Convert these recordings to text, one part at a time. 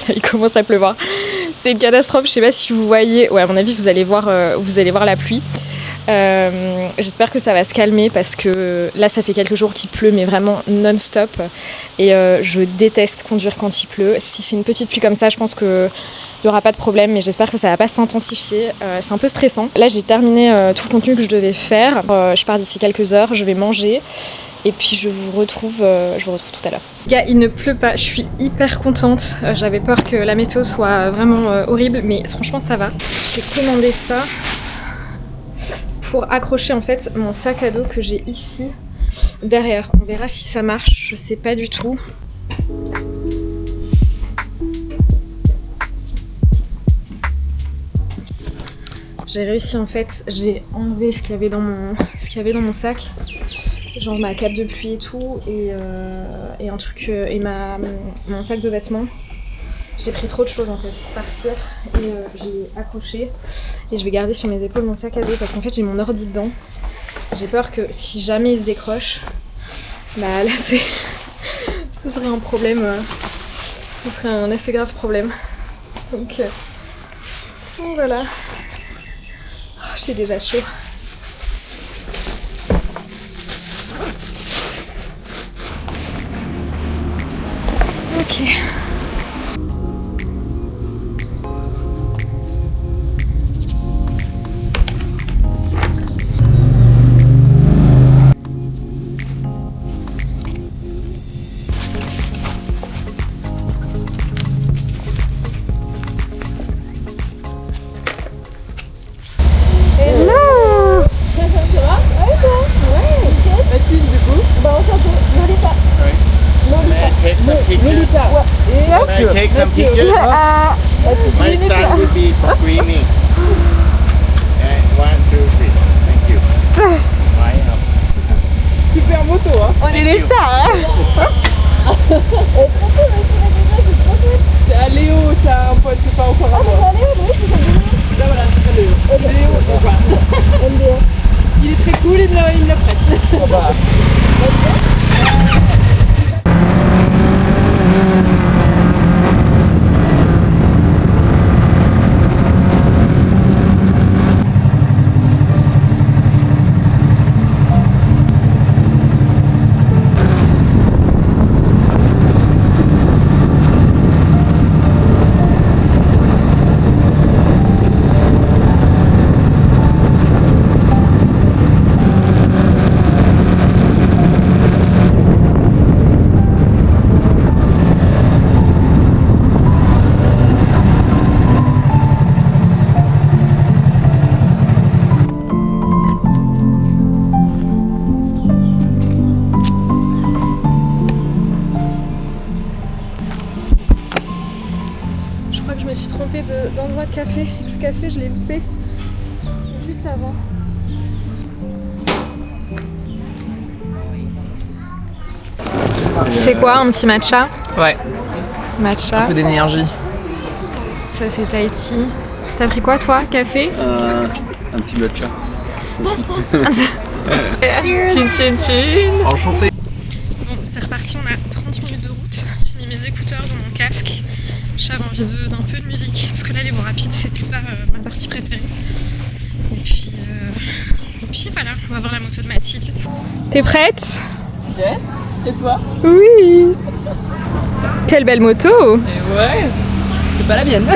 Là, il commence à pleuvoir. C'est une catastrophe, je sais pas si vous voyez. Ouais, à mon avis, vous allez voir la pluie. J'espère que ça va se calmer parce que là, ça fait quelques jours qu'il pleut, mais vraiment non-stop. Et je déteste conduire quand il pleut. Si c'est une petite pluie comme ça, je pense qu'il n'y aura pas de problème, mais j'espère que ça va pas s'intensifier. C'est un peu stressant. Là, j'ai terminé tout le contenu que je devais faire. Je pars d'ici quelques heures, je vais manger. Et puis je vous retrouve tout à l'heure. Les gars, il ne pleut pas, je suis hyper contente. J'avais peur que la météo soit vraiment horrible, mais franchement ça va. J'ai commandé ça pour accrocher en fait mon sac à dos que j'ai ici derrière. On verra si ça marche, je sais pas du tout. J'ai réussi en fait, j'ai enlevé ce qu'il y avait dans mon sac. Genre ma cape de pluie et tout, et un truc, et mon sac de vêtements. J'ai pris trop de choses en fait pour partir, et j'ai accroché, et je vais garder sur mes épaules mon sac à dos parce qu'en fait j'ai mon ordi dedans. J'ai peur que si jamais il se décroche, bah là ce serait un problème, ce serait un assez grave problème. Donc voilà, oh, j'ai déjà chaud. Ok. Hello. Ça va? Ouais, toi? Ouais. Mathilde, du coup? Bah, enchanté. Lolita. Right. May I take some pictures? Lolita, ouais. Can I take some pictures? My son will be screaming. And 1, 2, 3. Thank you. Bye. Super moto, hein. On est les stars, hein. C'est à Léo, c'est un pote, c'est pas encore à moi. Ah, c'est à Léo, oui, c'est ça. Là, voilà, c'est à Léo. Léo, voilà. Il est très cool, il me l'a prête. Ah bah. Je me suis trompée d'endroit de café. Le café, je l'ai loupé juste avant. C'est quoi, un petit matcha? Ouais, Matcha. un peu d'énergie. Ça, c'est Tahiti. T'as pris quoi, toi? Café? Un petit matcha. Chin chin chin. Enchanté. Bon, c'est reparti, on a 30 minutes de route. J'ai mis mes écouteurs dans mon casque. J'avais envie d'un peu de musique, parce que là, les voies rapides, c'était pas ma partie préférée. Et puis voilà, on va voir la moto de Mathilde. T'es prête? Yes. Et toi? Oui. Quelle belle moto. Et ouais, c'est pas la mienne.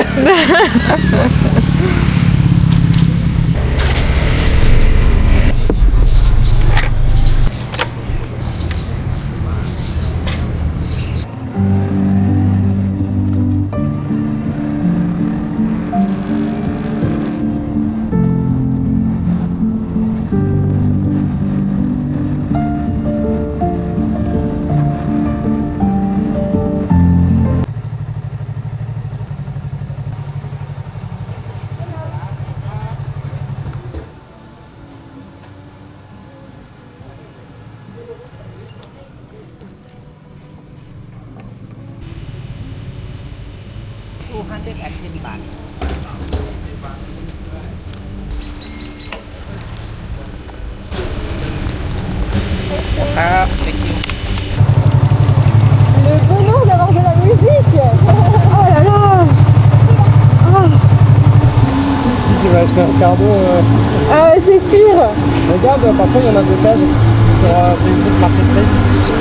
Thank you. Le bonheur d'avoir de la musique. Oh là là. acheter un cardo. C'est sûr. Regarde, parfois il y en a des cases sur Facebook Marketplace.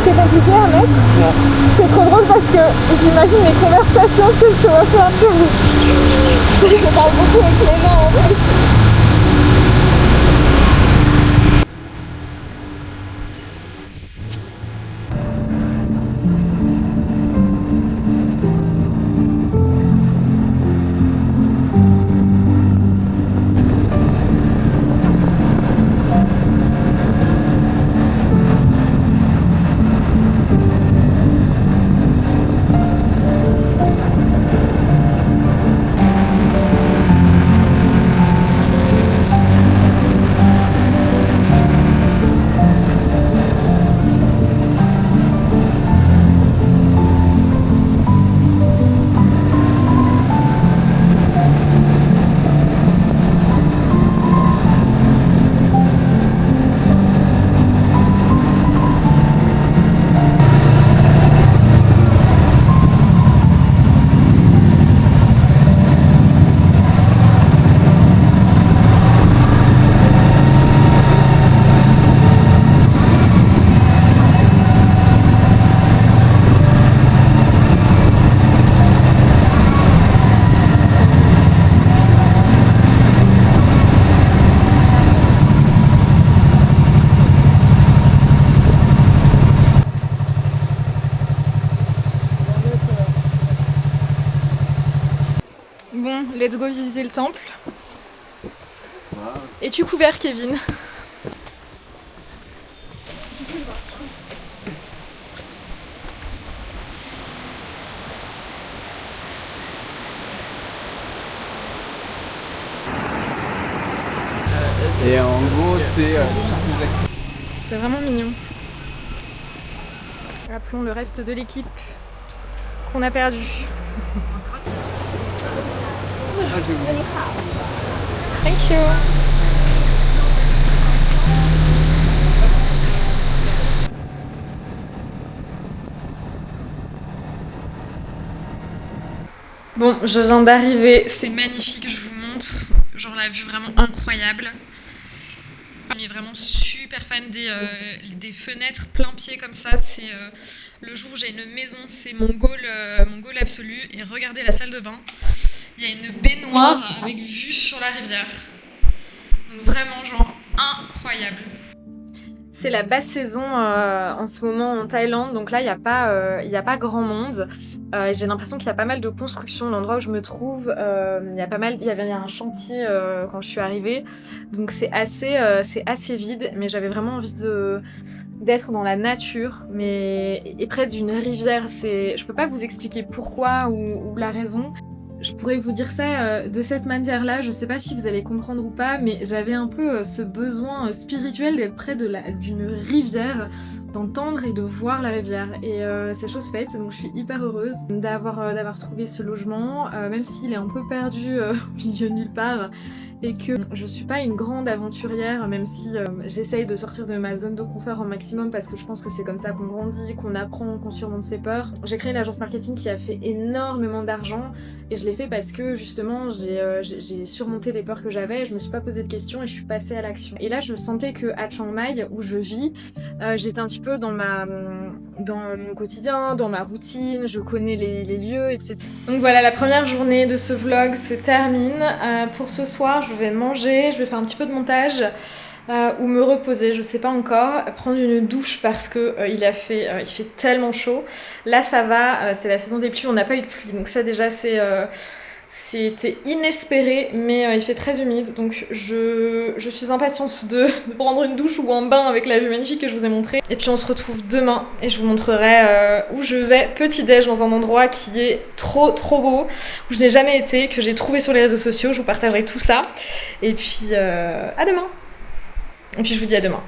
C'est compliqué à mettre. Non. C'est trop drôle parce que j'imagine les conversations que je te vois faire sur vous. Je parle beaucoup avec les mains en fait. Bon, let's go visiter le temple. Es-tu couvert, Kevin? Et en gros, c'est toutes les activités. C'est vraiment mignon. Appelons le reste de l'équipe qu'on a perdu. Thank you. Bon, je viens d'arriver, c'est magnifique, je vous montre. Genre la vue vraiment incroyable. Je suis vraiment super fan des fenêtres plein pied comme ça. C'est le jour où j'ai une maison, c'est mon goal absolu. Et regardez la salle de bain. Il y a une baignoire avec vue sur la rivière. Donc vraiment genre incroyable. C'est la basse saison en ce moment en Thaïlande, donc là il n'y a pas grand monde. J'ai l'impression qu'il y a pas mal de construction. L'endroit où je me trouve, il y avait un chantier quand je suis arrivée, donc c'est assez vide. Mais j'avais vraiment envie d'être dans la nature, et près d'une rivière. Je peux pas vous expliquer pourquoi ou la raison. Je pourrais vous dire ça de cette manière-là, je sais pas si vous allez comprendre ou pas, mais j'avais un peu ce besoin spirituel d'être près d'une rivière, d'entendre et de voir la rivière. Et c'est chose faite, donc je suis hyper heureuse d'avoir trouvé ce logement, même s'il est un peu perdu au milieu de nulle part, et que je suis pas une grande aventurière, même si j'essaye de sortir de ma zone de confort au maximum, parce que je pense que c'est comme ça qu'on grandit, qu'on apprend, qu'on surmonte ses peurs. J'ai créé une agence marketing qui a fait énormément d'argent, et je l'ai fait parce que justement j'ai surmonté les peurs que j'avais, je me suis pas posé de questions et je suis passée à l'action. Et là je sentais que à Chiang Mai, où je vis, j'étais un petit peu dans mon quotidien, dans ma routine, je connais les lieux, etc. Donc voilà, la première journée de ce vlog se termine. Pour ce soir, je vais manger, je vais faire un petit peu de montage ou me reposer, je sais pas encore, prendre une douche parce que il fait tellement chaud. Là ça va, c'est la saison des pluies, on n'a pas eu de pluie, donc ça déjà c'était inespéré, mais il fait très humide, donc je suis impatiente de prendre une douche ou un bain avec la vue magnifique que je vous ai montré. Et puis on se retrouve demain et je vous montrerai où je vais petit déj dans un endroit qui est trop beau, où je n'ai jamais été, que j'ai trouvé sur les réseaux sociaux. Je vous partagerai tout ça. Et puis à demain. Et puis je vous dis à demain.